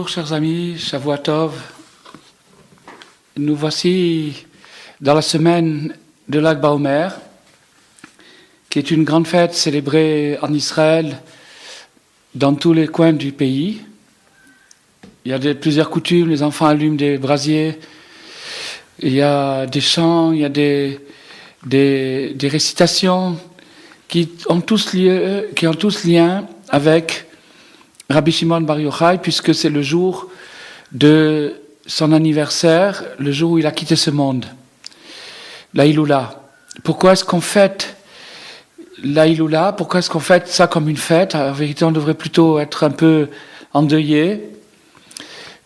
Bonjour chers amis, Shavua Tov. Nous voici dans la semaine de Lag BaOmer, qui est une grande fête célébrée en Israël, dans tous les coins du pays. Il y a plusieurs coutumes, les enfants allument des brasiers, il y a des chants, il y a des récitations qui ont tous lien avec Rabbi Shimon Bar Yochai, puisque c'est le jour de son anniversaire, le jour où il a quitté ce monde, la Iloula. Pourquoi est-ce qu'on fête la Iloula? Pourquoi est-ce qu'on fête ça comme une fête? En vérité, on devrait plutôt être un peu endeuillé.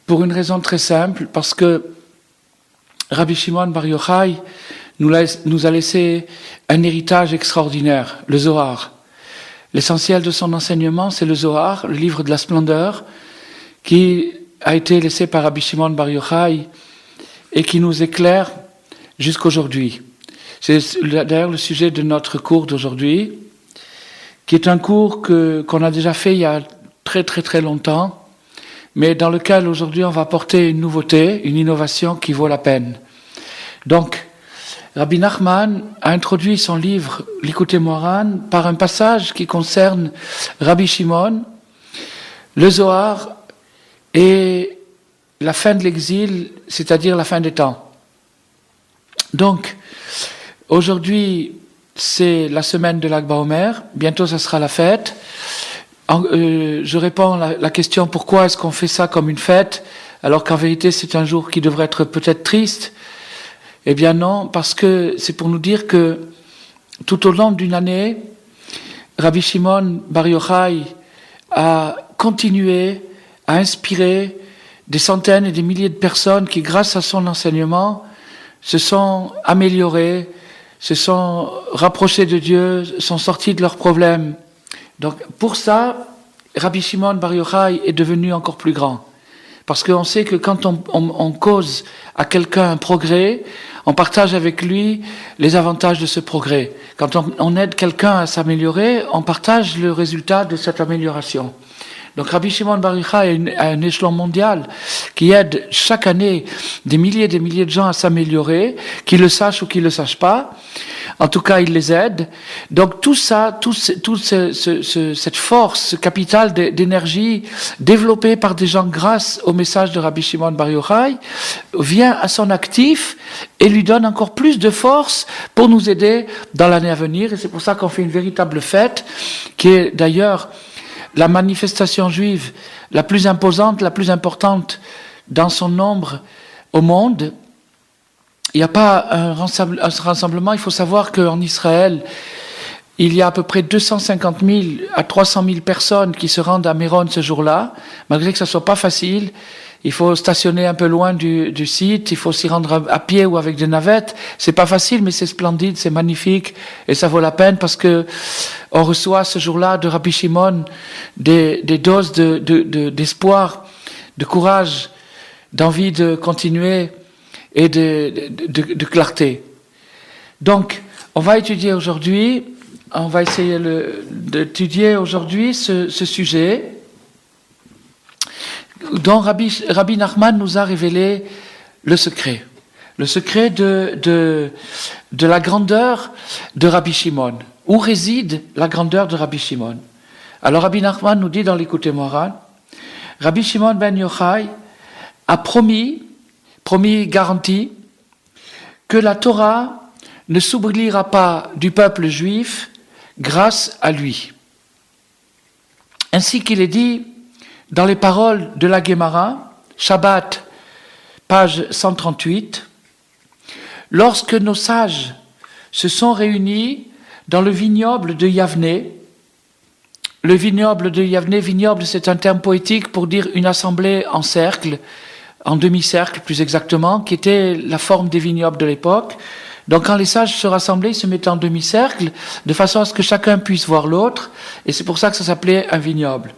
Pour une raison très simple, parce que Rabbi Shimon Bar Yochai nous a laissé un héritage extraordinaire, le Zohar. L'essentiel de son enseignement, c'est le Zohar, le livre de la splendeur, qui a été laissé par Rabbi Shimon Bar Yochai et qui nous éclaire jusqu'aujourd'hui. C'est d'ailleurs le sujet de notre cours d'aujourd'hui, qui est un cours qu'on a déjà fait il y a très très très longtemps, mais dans lequel aujourd'hui on va apporter une nouveauté, une innovation qui vaut la peine. Donc, Rabbi Nachman a introduit son livre Likutei Moharan par un passage qui concerne Rabbi Shimon, le Zohar et la fin de l'exil, c'est-à-dire la fin des temps. Donc, aujourd'hui, c'est la semaine de Lag BaOmer, bientôt ça sera la fête. Je réponds à la question pourquoi est-ce qu'on fait ça comme une fête, alors qu'en vérité c'est un jour qui devrait être peut-être triste. Eh bien non, parce que c'est pour nous dire que tout au long d'une année, Rabbi Shimon Bar Yochai a continué à inspirer des centaines et des milliers de personnes qui, grâce à son enseignement, se sont améliorées, se sont rapprochées de Dieu, sont sorties de leurs problèmes. Donc pour ça, Rabbi Shimon Bar Yochai est devenu encore plus grand. Parce qu'on sait que quand on cause à quelqu'un un progrès, on partage avec lui les avantages de ce progrès. Quand on aide quelqu'un à s'améliorer, on partage le résultat de cette amélioration. Donc Rabbi Shimon Bar Yochai a un échelon mondial qui aide chaque année des milliers et des milliers de gens à s'améliorer, qu'ils le sachent ou qu'ils ne le sachent pas. En tout cas, il les aide. Donc tout ça, cette force, ce capital d'énergie développé par des gens grâce au message de Rabbi Shimon Bar Yochai vient à son actif et lui donne encore plus de force pour nous aider dans l'année à venir. Et c'est pour ça qu'on fait une véritable fête, qui est d'ailleurs la manifestation juive la plus imposante, la plus importante dans son nombre au monde. Il n'y a pas un rassemblement. Il faut savoir qu'en Israël, il y a à peu près 250 000 à 300 000 personnes qui se rendent à Méron ce jour-là, malgré que ça ne soit pas facile. Il faut stationner un peu loin du site, il faut s'y rendre à pied ou avec des navettes. C'est pas facile, mais c'est splendide, c'est magnifique, et ça vaut la peine parce que on reçoit ce jour-là de Rabbi Shimon des doses d'espoir, de courage, d'envie de continuer et de clarté. Donc, on va étudier aujourd'hui, on va essayer d'étudier aujourd'hui ce sujet dont Rabbi Nachman nous a révélé le secret de la grandeur de Rabbi Shimon. Où réside la grandeur de Rabbi Shimon? Alors Rabbi Nachman nous dit dans Likutei Moharan, Rabbi Shimon ben Yochai a promis, garanti, que la Torah ne s'oubliera pas du peuple juif grâce à lui. Ainsi qu'il est dit dans les paroles de la Gemara, Shabbat, page 138, lorsque nos sages se sont réunis dans le vignoble de Yavné. Le vignoble de Yavné, vignoble, c'est un terme poétique pour dire une assemblée en cercle, en demi-cercle plus exactement, qui était la forme des vignobles de l'époque. Donc quand les sages se rassemblaient, ils se mettaient en demi-cercle, de façon à ce que chacun puisse voir l'autre, et c'est pour ça que ça s'appelait un vignoble.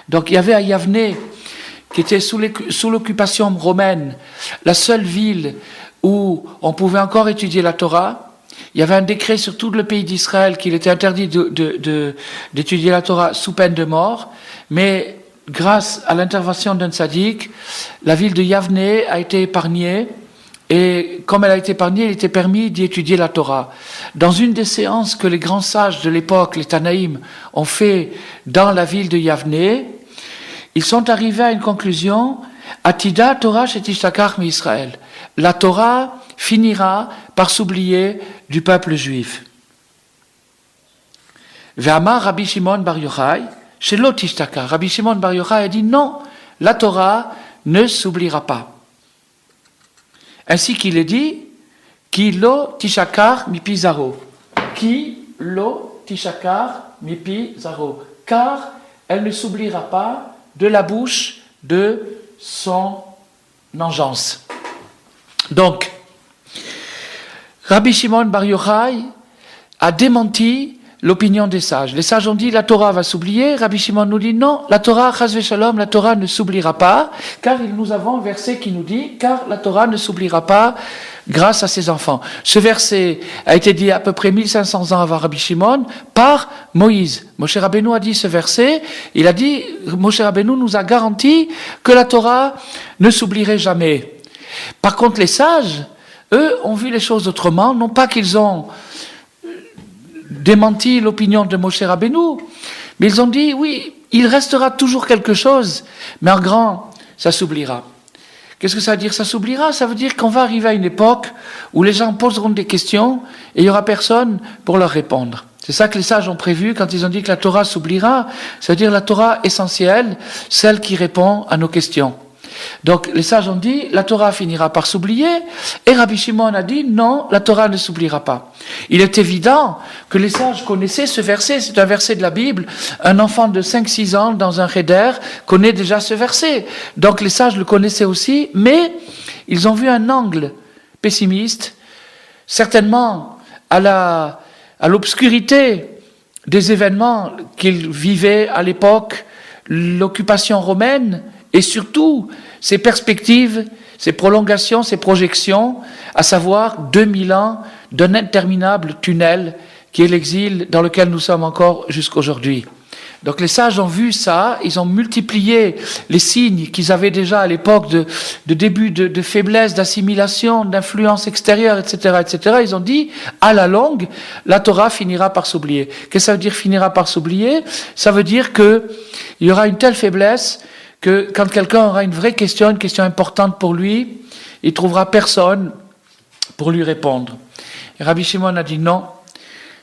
Donc il y avait à Yavné, qui était sous l'occupation romaine, la seule ville où on pouvait encore étudier la Torah. Il y avait un décret sur tout le pays d'Israël qu'il était interdit d'étudier la Torah sous peine de mort, mais grâce à l'intervention d'un tzaddik, la ville de Yavne a été épargnée. Et comme elle a été épargnée, il était permis d'y étudier la Torah. Dans une des séances que les grands sages de l'époque, les Tanaïm, ont fait dans la ville de Yavne, ils sont arrivés à une conclusion, Atida Torah shetistakach mi-Israël. La Torah finira par s'oublier du peuple juif. Ve'amar Rabbi Shimon Bar Yochai, shelo tishtaka. Rabbi Shimon Bar Yochai a dit non, la Torah ne s'oubliera pas. Ainsi qu'il est dit, Ki lo tishakar mipi zaro. Ki lo tishakar mipi zaro. Car elle ne s'oubliera pas de la bouche de son engeance. Donc, Rabbi Shimon Bar Yochai a démenti l'opinion des sages. Les sages ont dit la Torah va s'oublier. Rabbi Shimon nous dit non, la Torah, chas v'shalom, la Torah ne s'oubliera pas, car nous avons un verset qui nous dit car la Torah ne s'oubliera pas grâce à ses enfants. Ce verset a été dit à peu près 1500 ans avant Rabbi Shimon par Moïse. Moshe Rabbeinu a dit ce verset, il a dit, Moshe Rabbeinu nous a garanti que la Torah ne s'oublierait jamais. Par contre, les sages, eux, ont vu les choses autrement, non pas qu'ils ont démenti l'opinion de Moshe Rabbeinu, mais ils ont dit, oui, il restera toujours quelque chose, mais en grand, ça s'oubliera. Qu'est-ce que ça veut dire, ça s'oubliera? Ça veut dire qu'on va arriver à une époque où les gens poseront des questions et il n'y aura personne pour leur répondre. C'est ça que les sages ont prévu quand ils ont dit que la Torah s'oubliera, ça veut dire la Torah essentielle, celle qui répond à nos questions. Donc les sages ont dit, la Torah finira par s'oublier, et Rabbi Shimon a dit, non, la Torah ne s'oubliera pas. Il est évident que les sages connaissaient ce verset, c'est un verset de la Bible, un enfant de 5-6 ans dans un cheder connaît déjà ce verset. Donc les sages le connaissaient aussi, mais ils ont vu un angle pessimiste, certainement à l'obscurité des événements qu'ils vivaient à l'époque, l'occupation romaine, et surtout, ces perspectives, ces prolongations, ces projections, à savoir 2000 ans d'un interminable tunnel qui est l'exil dans lequel nous sommes encore jusqu'aujourd'hui. Donc les sages ont vu ça, ils ont multiplié les signes qu'ils avaient déjà à l'époque de début de faiblesse, d'assimilation, d'influence extérieure, etc., etc. Ils ont dit, à la longue, la Torah finira par s'oublier. Qu'est-ce que ça veut dire finira par s'oublier? Ça veut dire qu'il y aura une telle faiblesse que quand quelqu'un aura une vraie question, une question importante pour lui, il trouvera personne pour lui répondre. Et Rabbi Shimon a dit non,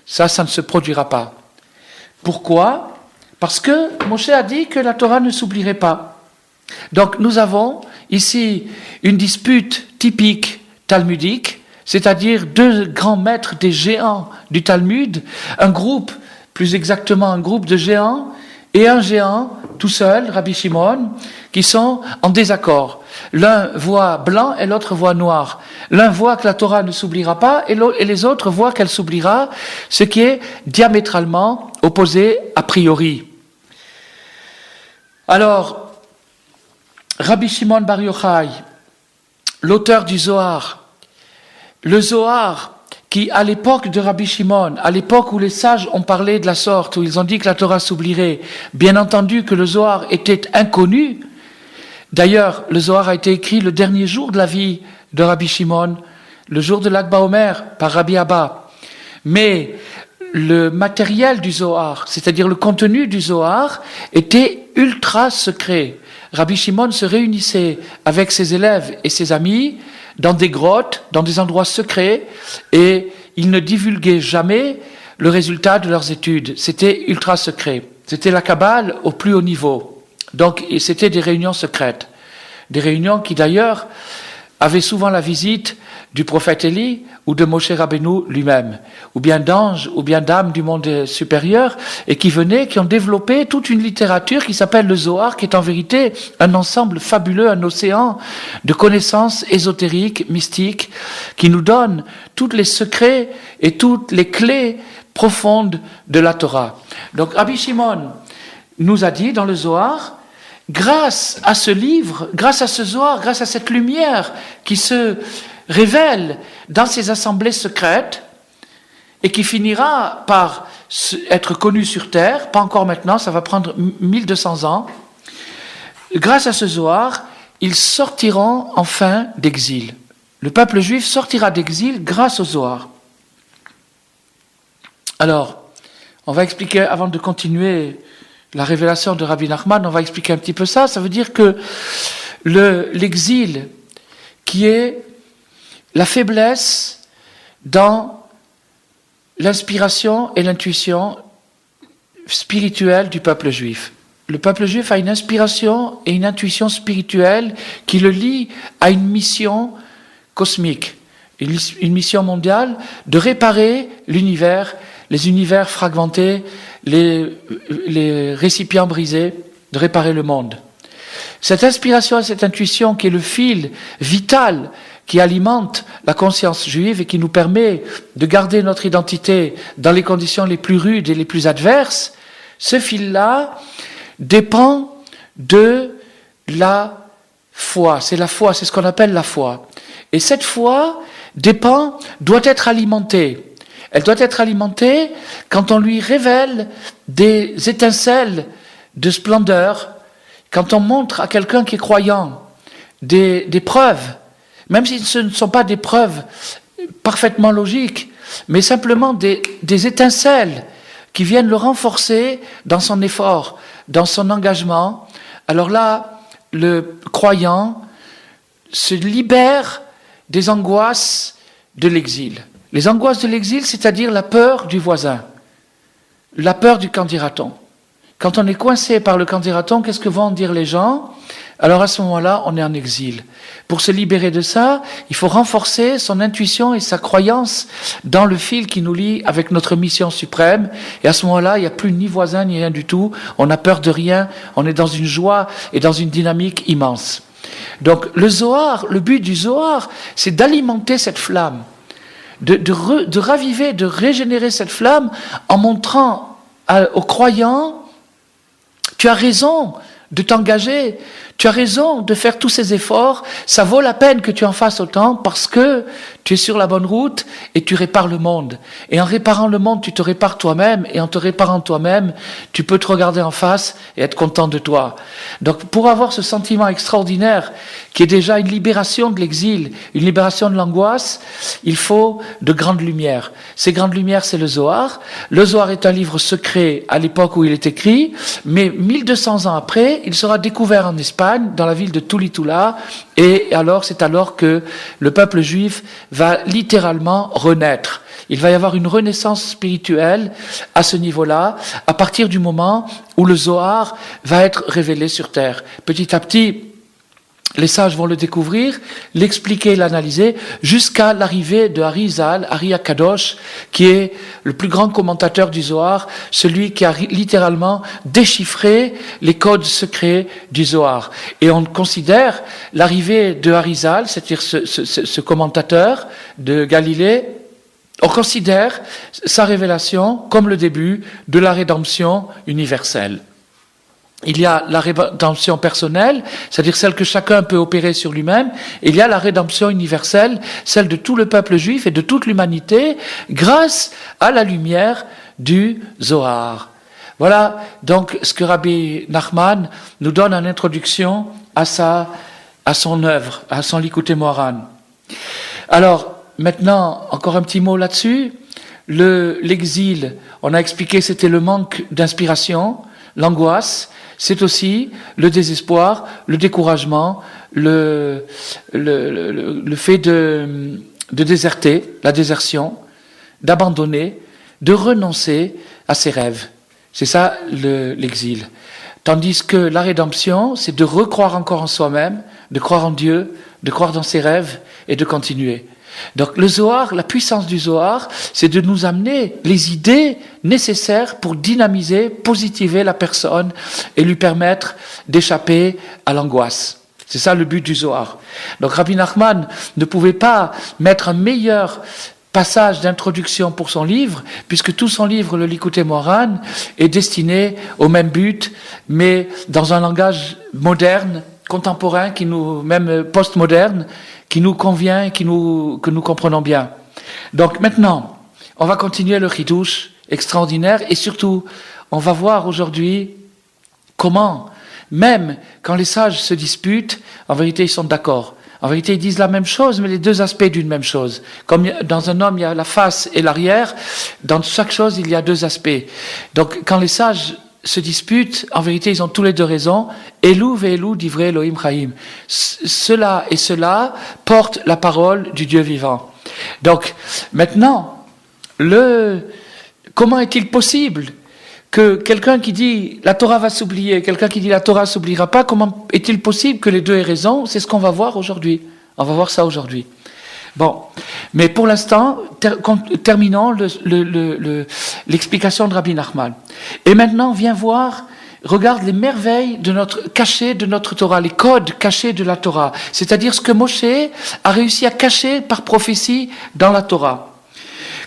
ça ne se produira pas. Pourquoi? Parce que Moshe a dit que la Torah ne s'oublierait pas. Donc nous avons ici une dispute typique talmudique, c'est-à-dire deux grands maîtres des géants du Talmud, un groupe, plus exactement un groupe de géants, et un géant tout seul, Rabbi Shimon, qui sont en désaccord. L'un voit blanc et l'autre voit noir. L'un voit que la Torah ne s'oubliera pas et les autres voient qu'elle s'oubliera, ce qui est diamétralement opposé a priori. Alors, Rabbi Shimon Bar Yochai, l'auteur du Zohar, le Zohar qui, à l'époque de Rabbi Shimon, à l'époque où les sages ont parlé de la sorte, où ils ont dit que la Torah s'oublierait, bien entendu que le Zohar était inconnu. D'ailleurs, le Zohar a été écrit le dernier jour de la vie de Rabbi Shimon, le jour de l'Akba Omer, par Rabbi Abba. Mais le matériel du Zohar, c'est-à-dire le contenu du Zohar, était ultra secret. Rabbi Shimon se réunissait avec ses élèves et ses amis dans des grottes, dans des endroits secrets, et ils ne divulguaient jamais le résultat de leurs études. C'était ultra secret. C'était la Kabbale au plus haut niveau. Donc, c'était des réunions secrètes. Des réunions qui, d'ailleurs, avaient souvent la visite du prophète Élie ou de Moshe Rabbeinu lui-même, ou bien d'anges, ou bien d'âmes du monde supérieur, et qui venaient, qui ont développé toute une littérature qui s'appelle le Zohar, qui est en vérité un ensemble fabuleux, un océan de connaissances ésotériques, mystiques, qui nous donne tous les secrets et toutes les clés profondes de la Torah. Donc Rabbi Shimon nous a dit dans le Zohar, grâce à ce livre, grâce à ce Zohar, grâce à cette lumière qui se révèle dans ces assemblées secrètes et qui finira par être connue sur terre, pas encore maintenant, ça va prendre 1200 ans, grâce à ce Zohar, ils sortiront enfin d'exil. Le peuple juif sortira d'exil grâce au Zohar. Alors, on va expliquer, avant de continuer la révélation de Rabbi Nachman, on va expliquer un petit peu ça. Ça veut dire que l'exil, qui est la faiblesse dans l'inspiration et l'intuition spirituelle du peuple juif. Le peuple juif a une inspiration et une intuition spirituelle qui le lie à une mission cosmique, une mission mondiale de réparer l'univers, les univers fragmentés, les récipients brisés, de réparer le monde. Cette inspiration et cette intuition qui est le fil vital qui alimente la conscience juive et qui nous permet de garder notre identité dans les conditions les plus rudes et les plus adverses, ce fil-là dépend de la foi. C'est la foi, c'est ce qu'on appelle la foi. Et cette foi doit être alimentée. Elle doit être alimentée quand on lui révèle des étincelles de splendeur, quand on montre à quelqu'un qui est croyant des preuves, même si ce ne sont pas des preuves parfaitement logiques, mais simplement des étincelles qui viennent le renforcer dans son effort, dans son engagement. Alors là, le croyant se libère des angoisses de l'exil. Les angoisses de l'exil, c'est-à-dire la peur du voisin, la peur du qu'en dira-t-on. Quand on est coincé par le qu'en dira-t-on, qu'est-ce que vont dire les gens? Alors à ce moment-là, on est en exil. Pour se libérer de ça, il faut renforcer son intuition et sa croyance dans le fil qui nous lie avec notre mission suprême. Et à ce moment-là, il n'y a plus ni voisin ni rien du tout. On n'a peur de rien. On est dans une joie et dans une dynamique immense. Donc le Zohar, le but du Zohar, c'est d'alimenter cette flamme, de raviver, de régénérer cette flamme en montrant aux croyants: tu as raison de t'engager, tu as raison de faire tous ces efforts, ça vaut la peine que tu en fasses autant parce que tu es sur la bonne route et tu répares le monde. Et en réparant le monde, tu te répares toi-même, et en te réparant toi-même, tu peux te regarder en face et être content de toi. Donc pour avoir ce sentiment extraordinaire qui est déjà une libération de l'exil, une libération de l'angoisse, il faut de grandes lumières. Ces grandes lumières, c'est le Zohar. Le Zohar est un livre secret à l'époque où il est écrit, mais 1200 ans après, il sera découvert en Espagne, dans la ville de Tulitula, et alors c'est alors que le peuple juif va littéralement renaître. Il va y avoir une renaissance spirituelle à ce niveau-là, à partir du moment où le Zohar va être révélé sur terre. Petit à petit, les sages vont le découvrir, l'expliquer, l'analyser, jusqu'à l'arrivée de Arizal, Ari Akadosh, qui est le plus grand commentateur du Zohar, celui qui a littéralement déchiffré les codes secrets du Zohar. Et on considère l'arrivée de Arizal, c'est-à-dire ce commentateur de Galilée, on considère sa révélation comme le début de la rédemption universelle. Il y a la rédemption personnelle, c'est-à-dire celle que chacun peut opérer sur lui-même, et il y a la rédemption universelle, celle de tout le peuple juif et de toute l'humanité, grâce à la lumière du Zohar. Voilà donc ce que Rabbi Nachman nous donne en introduction à son œuvre, à son Likutei Moharan. Alors, maintenant, encore un petit mot là-dessus. L'exil, on a expliqué, c'était le manque d'inspiration, l'angoisse. C'est aussi le désespoir, le découragement, le fait de déserter, la désertion, d'abandonner, de renoncer à ses rêves. C'est ça l'exil. Tandis que la rédemption, c'est de recroire encore en soi-même, de croire en Dieu, de croire dans ses rêves et de continuer. Donc le Zohar, la puissance du Zohar, c'est de nous amener les idées nécessaires pour dynamiser, positiver la personne et lui permettre d'échapper à l'angoisse. C'est ça le but du Zohar. Donc Rabbi Nachman ne pouvait pas mettre un meilleur passage d'introduction pour son livre, puisque tout son livre, le Likutei Moharan, est destiné au même but, mais dans un langage moderne, contemporain, même postmoderne, qui nous convient et que nous comprenons bien. Donc maintenant, on va continuer le Chidouche extraordinaire et surtout, on va voir aujourd'hui comment même quand les sages se disputent, en vérité, ils sont d'accord. En vérité, ils disent la même chose, mais les deux aspects d'une même chose. Comme dans un homme, il y a la face et l'arrière, dans chaque chose, il y a deux aspects. Donc, quand les sages se disputent, en vérité, ils ont tous les deux raison. Elou ve'elou divrei Elohim chaim. Cela et cela portent la parole du Dieu vivant. Donc, maintenant, comment est-il possible que quelqu'un qui dit la Torah va s'oublier, quelqu'un qui dit la Torah ne s'oubliera pas, comment est-il possible que les deux aient raison? C'est ce qu'on va voir aujourd'hui. On va voir ça aujourd'hui. Bon, mais pour l'instant, terminons l'explication de Rabbi Nachman. Et maintenant, viens voir, regarde les merveilles cachées de notre Torah, les codes cachés de la Torah, c'est-à-dire ce que Moshe a réussi à cacher par prophétie dans la Torah.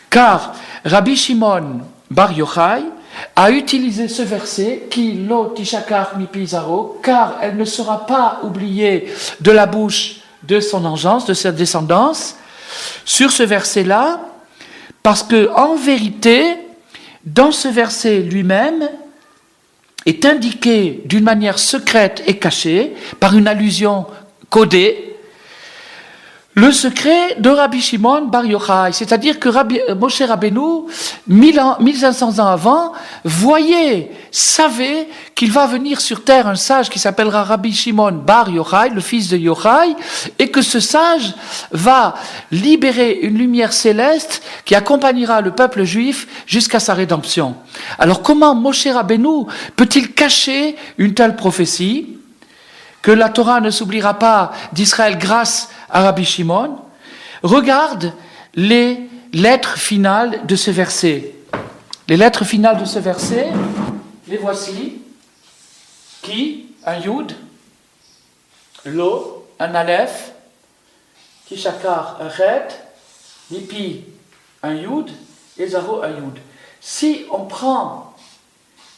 Car Rabbi Shimon Bar Yochai a utilisé ce verset qui lo tishakar mi pizaro, car elle ne sera pas oubliée de la bouche de son engeance, de sa descendance, sur ce verset-là, parce que en vérité, dans ce verset lui-même, est indiqué d'une manière secrète et cachée, par une allusion codée, le secret de Rabbi Shimon Bar Yochai, c'est-à-dire que Moshe Rabbeinu, 1500 ans avant, savait qu'il va venir sur terre un sage qui s'appellera Rabbi Shimon Bar Yochai, le fils de Yochai, et que ce sage va libérer une lumière céleste qui accompagnera le peuple juif jusqu'à sa rédemption. Alors comment Moshe Rabbeinu peut-il cacher une telle prophétie, que la Torah ne s'oubliera pas d'Israël grâce à Rabbi Shimon? Regarde les lettres finales de ce verset. Les lettres finales de ce verset, les voici. Ki, un Yud, Lo, un Aleph, Tishakar, un Chet, Nipi, un Yud, et Zaro, un Yud. Si on prend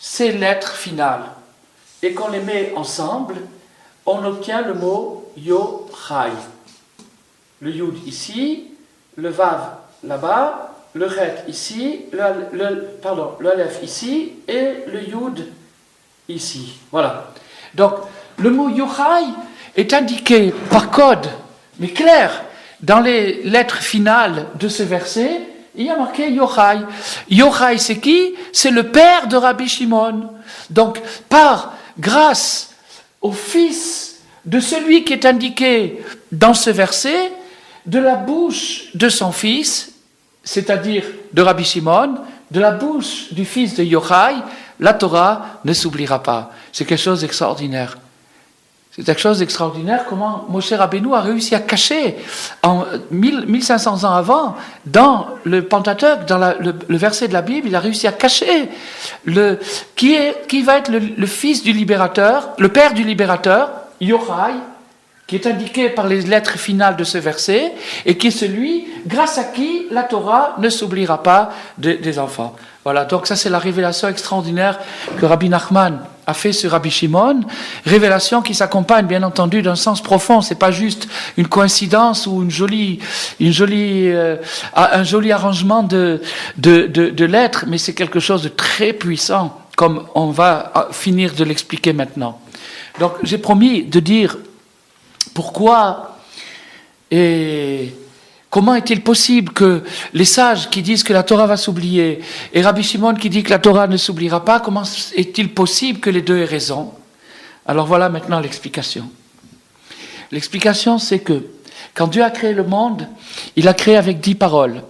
ces lettres finales et qu'on les met ensemble, on obtient le mot Yochai. Le Yud ici, le Vav là-bas, le Chet ici, le Aleph ici et le Yud ici. Voilà. Donc, le mot Yochai est indiqué par code, mais clair, dans les lettres finales de ce verset, il y a marqué Yochai. Yochai, c'est qui? C'est le père de Rabbi Shimon. Donc, grâce au fils de celui qui est indiqué dans ce verset, de la bouche de son fils, c'est-à-dire de Rabbi Shimon, de la bouche du fils de Yochai, la Torah ne s'oubliera pas. C'est quelque chose d'extraordinaire. C'est quelque chose d'extraordinaire comment Moshe Rabbeinu a réussi à cacher en 1500 ans avant, dans le Pentateuque, dans le verset de la Bible, il a réussi à cacher qui va être le fils du libérateur, le père du libérateur, Yochai, qui est indiqué par les lettres finales de ce verset, et qui est celui grâce à qui la Torah ne s'oubliera pas des enfants. Voilà, donc ça c'est la révélation extraordinaire que Rabbi Nachman a fait sur Rabbi Shimon, révélation qui s'accompagne bien entendu d'un sens profond, c'est pas juste une coïncidence ou un joli arrangement de lettres, mais c'est quelque chose de très puissant, comme on va finir de l'expliquer maintenant. Donc j'ai promis de dire pourquoi et comment est-il possible que les sages qui disent que la Torah va s'oublier et Rabbi Shimon qui dit que la Torah ne s'oubliera pas, comment est-il possible que les deux aient raison? Alors voilà maintenant l'explication. L'explication, c'est que quand Dieu a créé le monde, il a créé avec 10 paroles.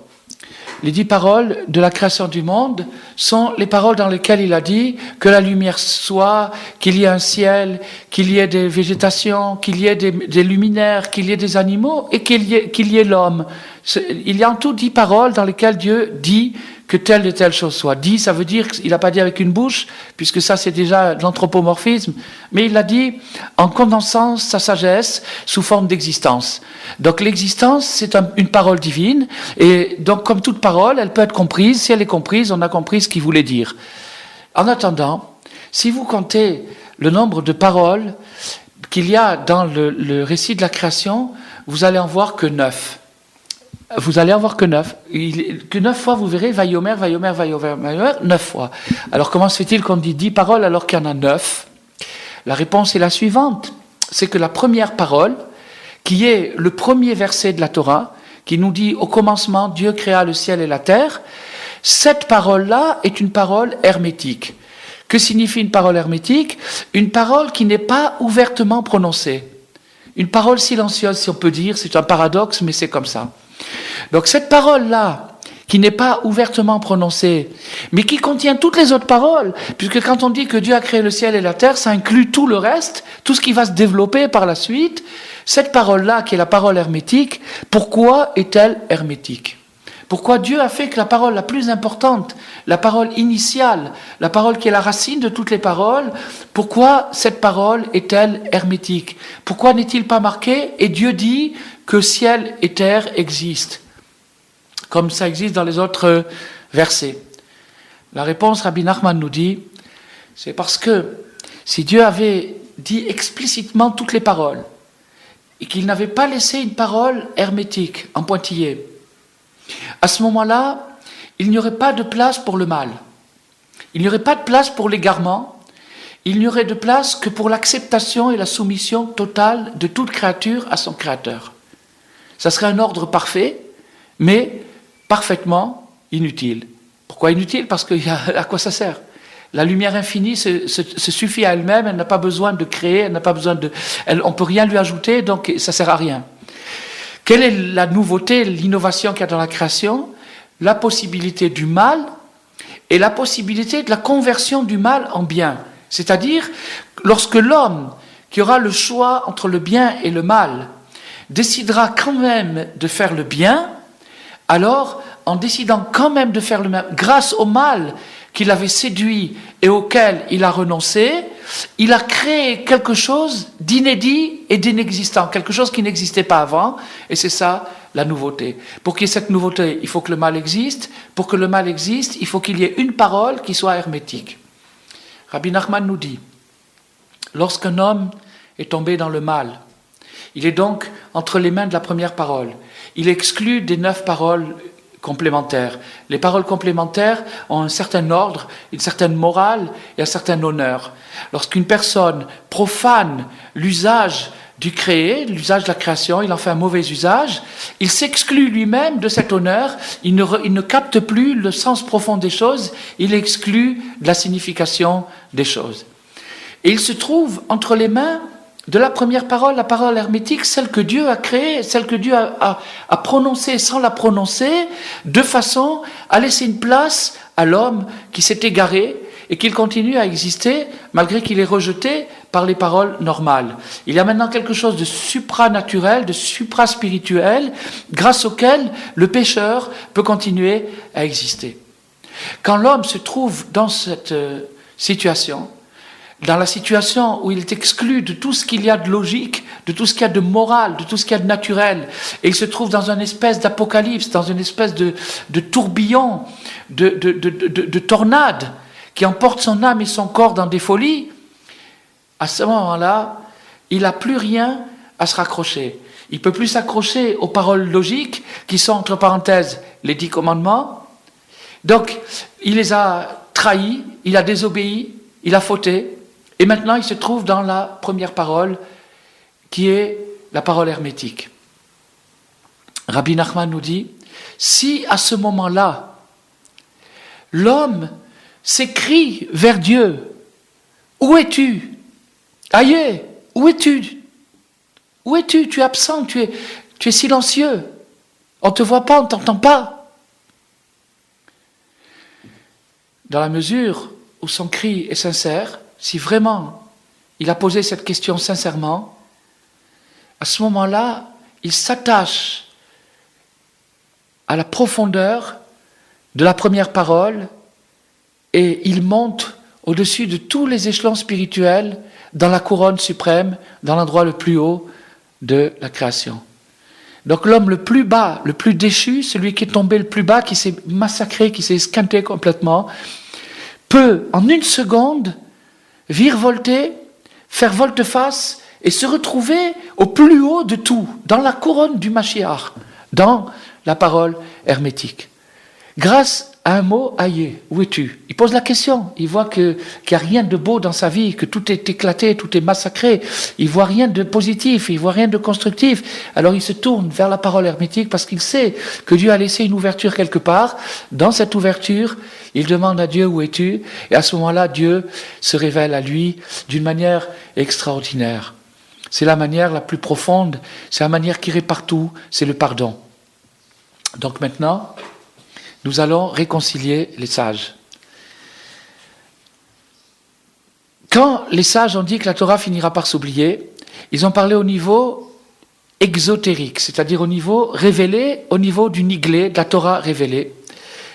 Les 10 paroles de la création du monde sont les paroles dans lesquelles il a dit que la lumière soit, qu'il y ait un ciel, qu'il y ait des végétations, qu'il y ait des luminaires, qu'il y ait des animaux et qu'il y ait l'homme. Il y a en tout 10 paroles dans lesquelles Dieu dit que telle et telle chose soit. Dit, ça veut dire qu'il n'a pas dit avec une bouche, puisque ça c'est déjà de l'anthropomorphisme, mais il l'a dit en condensant sa sagesse sous forme d'existence. Donc l'existence, c'est une parole divine, et donc comme toute parole, elle peut être comprise. Si elle est comprise, on a compris ce qu'il voulait dire. En attendant, si vous comptez le nombre de paroles qu'il y a dans le récit de la création, vous allez en voir que 9. Vous allez en voir que 9. Que 9 fois, vous verrez, Vayomer, Vayomer, Vayomer, Vayomer, 9 fois. Alors comment se fait-il qu'on dit 10 paroles alors qu'il y en a 9? La réponse est la suivante, c'est que la première parole, qui est le premier verset de la Torah, qui nous dit « Au commencement, Dieu créa le ciel et la terre », cette parole-là est une parole hermétique. Que signifie une parole hermétique? Une parole qui n'est pas ouvertement prononcée. Une parole silencieuse, si on peut dire, c'est un paradoxe, mais c'est comme ça. Donc cette parole-là, qui n'est pas ouvertement prononcée, mais qui contient toutes les autres paroles, puisque quand on dit que Dieu a créé le ciel et la terre, ça inclut tout le reste, tout ce qui va se développer par la suite. Cette parole-là, qui est la parole hermétique, pourquoi est-elle hermétique? Pourquoi Dieu a fait que la parole la plus importante, la parole initiale, la parole qui est la racine de toutes les paroles, pourquoi cette parole est-elle hermétique? Pourquoi n'est-il pas marqué « Et Dieu dit que ciel et terre existent » comme ça existe dans les autres versets? La réponse, Rabbi Nachman nous dit, c'est parce que si Dieu avait dit explicitement toutes les paroles, et qu'il n'avait pas laissé une parole hermétique, en pointillé, à ce moment-là, il n'y aurait pas de place pour le mal. Il n'y aurait pas de place pour l'égarement. Il n'y aurait de place que pour l'acceptation et la soumission totale de toute créature à son Créateur. Ça serait un ordre parfait, mais parfaitement inutile. Pourquoi inutile? Parce que à quoi ça sert? La lumière infinie se suffit à elle-même, elle n'a pas besoin de créer, elle n'a pas besoin de... on ne peut rien lui ajouter, donc ça ne sert à rien. Quelle est la nouveauté, l'innovation qu'il y a dans la création? La possibilité du mal et la possibilité de la conversion du mal en bien. C'est-à-dire, lorsque l'homme qui aura le choix entre le bien et le mal décidera quand même de faire le bien, alors, en décidant quand même de faire le mal, grâce au mal qu'il avait séduit et auquel il a renoncé, il a créé quelque chose d'inédit et d'inexistant, quelque chose qui n'existait pas avant, et c'est ça la nouveauté. Pour qu'il y ait cette nouveauté, il faut que le mal existe. Pour que le mal existe, il faut qu'il y ait une parole qui soit hermétique. Rabbi Nachman nous dit, lorsqu'un homme est tombé dans le mal, il est donc entre les mains de la première parole. Il exclut des 9 paroles complémentaires. Les paroles complémentaires ont un certain ordre, une certaine morale et un certain honneur. Lorsqu'une personne profane l'usage du créé, l'usage de la création, il en fait un mauvais usage, il s'exclut lui-même de cet honneur, il ne capte plus le sens profond des choses, il exclut de la signification des choses. Et il se trouve entre les mains de la première parole, la parole hermétique, celle que Dieu a créée, celle que Dieu a prononcée sans la prononcer, de façon à laisser une place à l'homme qui s'est égaré et qu'il continue à exister malgré qu'il est rejeté par les paroles normales. Il y a maintenant quelque chose de supranaturel, de supraspirituel, grâce auquel le pécheur peut continuer à exister. Quand l'homme se trouve dans cette situation, dans la situation où il est exclu de tout ce qu'il y a de logique, de tout ce qu'il y a de moral, de tout ce qu'il y a de naturel, et il se trouve dans une espèce d'apocalypse, dans une espèce de tourbillon, de tornade, qui emporte son âme et son corps dans des folies, à ce moment-là, il n'a plus rien à se raccrocher. Il ne peut plus s'accrocher aux paroles logiques, qui sont entre parenthèses les 10 commandements. Donc, il les a trahis, il a désobéi, il a fauté, et maintenant il se trouve dans la première parole, qui est la parole hermétique. Rabbi Nachman nous dit, si à ce moment-là, l'homme s'écrie vers Dieu, « Où es-tu? Aïe, où es-tu? Où es-tu? Tu es absent, tu es silencieux. On ne te voit pas, on ne t'entend pas. » Dans la mesure où son cri est sincère, si vraiment il a posé cette question sincèrement, à ce moment-là, il s'attache à la profondeur de la première parole et il monte au-dessus de tous les échelons spirituels dans la couronne suprême, dans l'endroit le plus haut de la création. Donc l'homme le plus bas, le plus déchu, celui qui est tombé le plus bas, qui s'est massacré, qui s'est esquinté complètement, peut en une seconde virevolter, faire volte-face et se retrouver au plus haut de tout, dans la couronne du Mashiach, dans la parole hermétique. Grâce à un mot, aïe, où es-tu? Il pose la question, il voit qu'il n'y a rien de beau dans sa vie, que tout est éclaté, tout est massacré, il voit rien de positif, il voit rien de constructif. Alors il se tourne vers la parole hermétique parce qu'il sait que Dieu a laissé une ouverture quelque part. Dans cette ouverture, il demande à Dieu, où es-tu? Et à ce moment-là, Dieu se révèle à lui d'une manière extraordinaire. C'est la manière la plus profonde, c'est la manière qui répare tout, c'est le pardon. Donc maintenant, nous allons réconcilier les sages. Quand les sages ont dit que la Torah finira par s'oublier, ils ont parlé au niveau exotérique, c'est-à-dire au niveau révélé, au niveau du niglé, de la Torah révélée.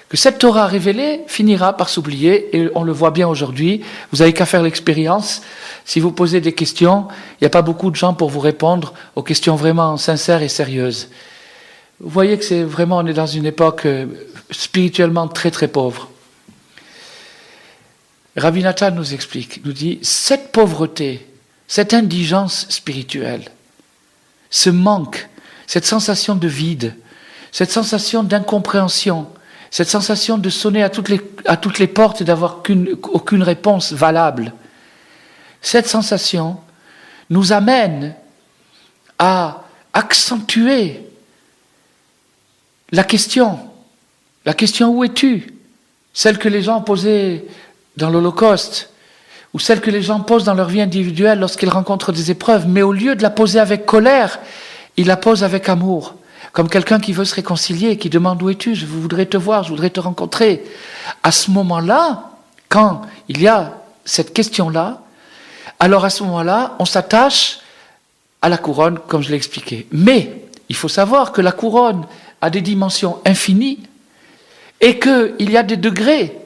Que cette Torah révélée finira par s'oublier, et on le voit bien aujourd'hui, vous n'avez qu'à faire l'expérience. Si vous posez des questions, il n'y a pas beaucoup de gens pour vous répondre aux questions vraiment sincères et sérieuses. Vous voyez que c'est vraiment, on est dans une époque spirituellement très très pauvre. Rabbi Nathan nous explique, nous dit, cette pauvreté, cette indigence spirituelle, ce manque, cette sensation de vide, cette sensation d'incompréhension, cette sensation de sonner à toutes les portes et d'avoir aucune réponse valable, cette sensation nous amène à accentuer la question où es-tu? Celle que les gens posaient dans l'Holocauste, ou celle que les gens posent dans leur vie individuelle lorsqu'ils rencontrent des épreuves, mais au lieu de la poser avec colère, ils la posent avec amour, comme quelqu'un qui veut se réconcilier, qui demande où es-tu? Je voudrais te voir, je voudrais te rencontrer. À ce moment-là, quand il y a cette question-là, alors à ce moment-là, on s'attache à la couronne, comme je l'ai expliqué. Mais il faut savoir que la couronne a des dimensions infinies et qu'il y a des degrés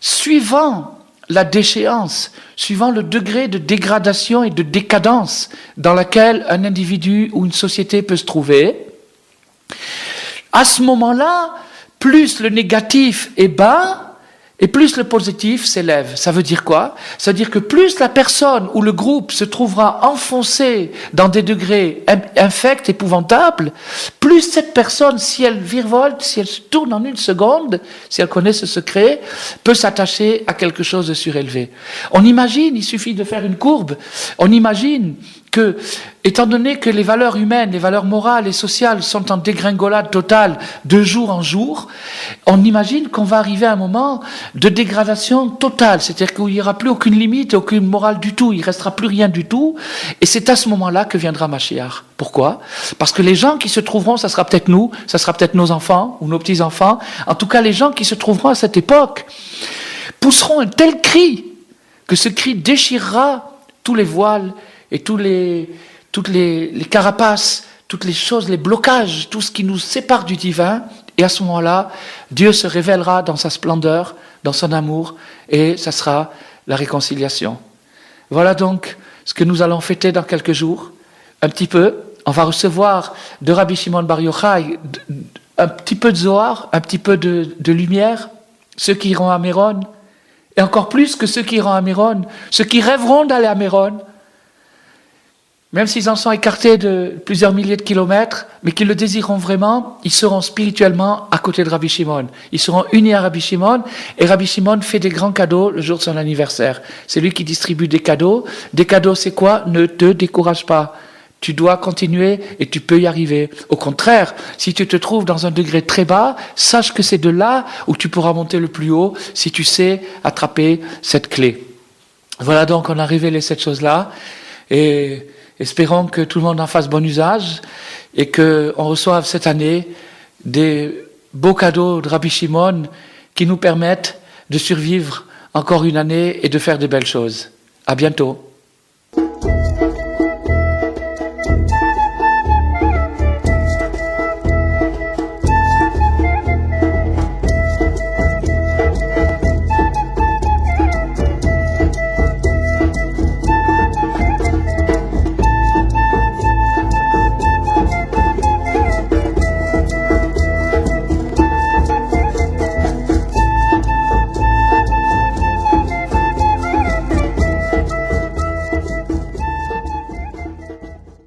suivant la déchéance, suivant le degré de dégradation et de décadence dans laquelle un individu ou une société peut se trouver. À ce moment-là, plus le négatif est bas, et plus le positif s'élève. Ça veut dire quoi? Ça veut dire que plus la personne ou le groupe se trouvera enfoncé dans des degrés infects, épouvantables, plus cette personne, si elle virevolte, si elle se tourne en une seconde, si elle connaît ce secret, peut s'attacher à quelque chose de surélevé. On imagine, il suffit de faire une courbe, on imagine que, étant donné que les valeurs humaines, les valeurs morales et sociales sont en dégringolade totale de jour en jour, on imagine qu'on va arriver à un moment de dégradation totale, c'est-à-dire qu'il n'y aura plus aucune limite, aucune morale du tout, il ne restera plus rien du tout, et c'est à ce moment-là que viendra Mashiach. Pourquoi? Parce que les gens qui se trouveront, ça sera peut-être nous, ça sera peut-être nos enfants ou nos petits-enfants, en tout cas les gens qui se trouveront à cette époque, pousseront un tel cri, que ce cri déchirera tous les voiles, et toutes les carapaces, toutes les choses, les blocages, tout ce qui nous sépare du divin. Et à ce moment-là, Dieu se révélera dans sa splendeur, dans son amour, et ça sera la réconciliation. Voilà donc ce que nous allons fêter dans quelques jours. Un petit peu, on va recevoir de Rabbi Shimon Bar Yochai un petit peu de Zohar, un petit peu de lumière, ceux qui iront à Méron, et encore plus que ceux qui iront à Méron, ceux qui rêveront d'aller à Méron, même s'ils en sont écartés de plusieurs milliers de kilomètres, mais qu'ils le désireront vraiment, ils seront spirituellement à côté de Rabbi Shimon. Ils seront unis à Rabbi Shimon, et Rabbi Shimon fait des grands cadeaux le jour de son anniversaire. C'est lui qui distribue des cadeaux. Des cadeaux, c'est quoi? Ne te décourage pas. Tu dois continuer et tu peux y arriver. Au contraire, si tu te trouves dans un degré très bas, sache que c'est de là où tu pourras monter le plus haut si tu sais attraper cette clé. Voilà donc, on a révélé cette chose-là, et espérons que tout le monde en fasse bon usage et qu'on reçoive cette année des beaux cadeaux de Rabbi Shimon qui nous permettent de survivre encore une année et de faire de belles choses. À bientôt.